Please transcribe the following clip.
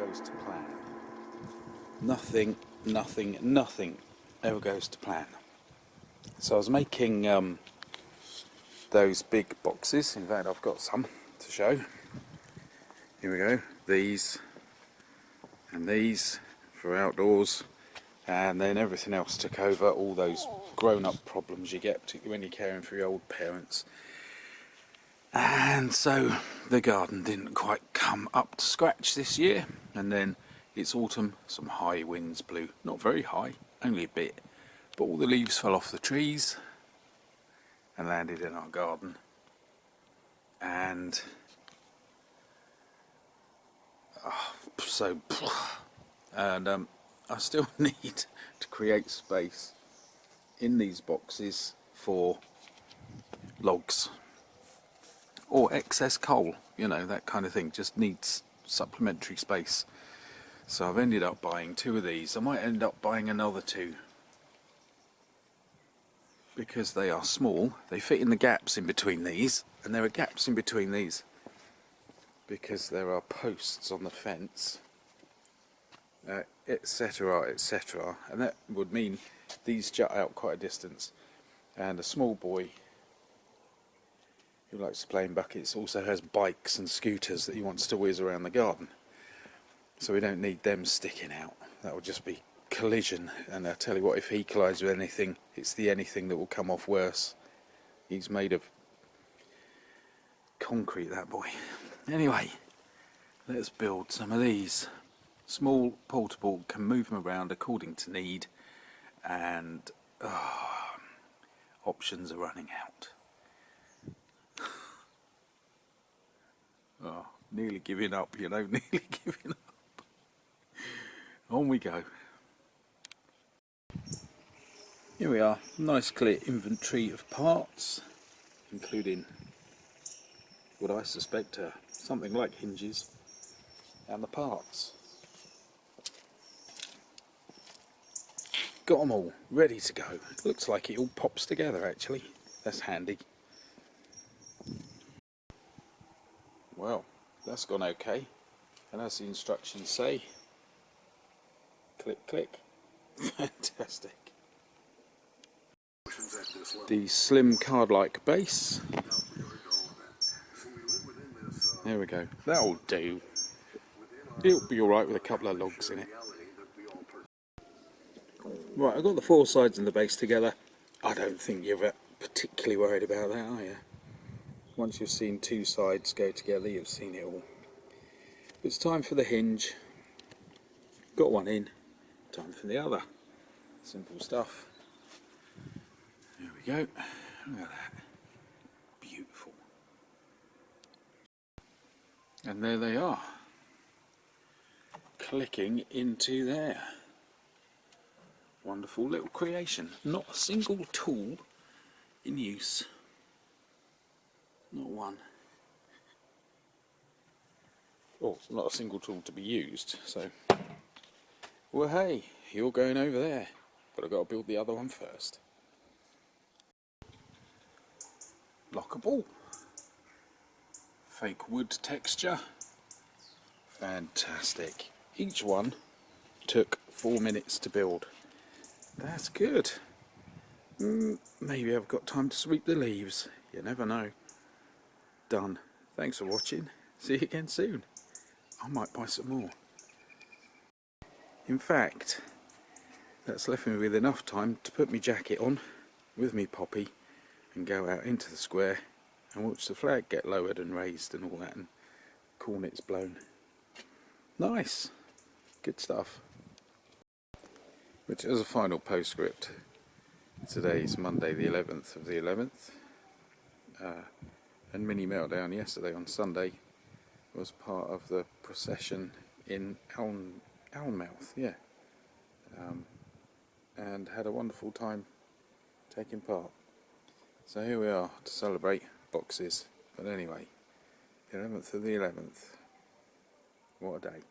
goes to plan. Nothing ever goes to plan. So I was making those big boxes. In fact, I've got some to show. Here we go. These and these for outdoors, and then everything else took over. All those grown-up problems you get, particularly when you're caring for your old parents. And so the garden didn't quite come up to scratch this year, and then it's autumn, some high winds blew, not very high, only a bit, but all the leaves fell off the trees and landed in our garden. And I still need to create space in these boxes for logs or excess coal, you know, that kind of thing. Just needs supplementary space. So I've ended up buying 2 of these. I might end up buying another 2 because they are small. They fit in the gaps in between these, and there are gaps in between these because there are posts on the fence, etc, etc, and that would mean these jut out quite a distance, and a small boy who likes to play in buckets also has bikes and scooters that he wants to whiz around the garden, so we don't need them sticking out. That would just be collision, and I tell you what, if he collides with anything, it's the anything that will come off worse. He's made of concrete, that boy. Anyway, let's build some of these. Small, portable, can move them around according to need, and options are running out. Oh, nearly giving up, you know, nearly giving up. On we go. Here we are, nice clear inventory of parts, including what I suspect are something like hinges and the parts. Got them all ready to go. Looks like it all pops together actually. That's handy. Well, that's gone okay. And as the instructions say, click, click. Fantastic. The slim card-like base. There we go. That'll do. It'll be alright with a couple of logs in it. Right, I've got the 4 sides of the base together. I don't think you're particularly worried about that, are you? Once you've seen 2 sides go together, you've seen it all. It's time for the hinge. Got one in. Time for the other. Simple stuff. There we go. Look at that. Beautiful. And there they are. Clicking into there. Wonderful little creation. Not a single tool in use. Not one. Oh, not a single tool to be used, so... Well, hey, you're going over there, but I've got to build the other one first. Lockable. Fake wood texture. Fantastic. Each one took 4 minutes to build. That's good. Maybe I've got time to sweep the leaves. You never know. Done. Thanks for watching. See you again soon. I might buy some more. In fact, that's left me with enough time to put my jacket on with me poppy and go out into the square and watch the flag get lowered and raised and all that, and cornets blown. Nice. Good stuff. Which, as a final postscript, today's Monday the 11th of the 11th, and Mini Meltdown yesterday on Sunday was part of the procession in Alnmouth, yeah, and had a wonderful time taking part. So here we are to celebrate boxes. But anyway, the 11th of the 11th, what a day.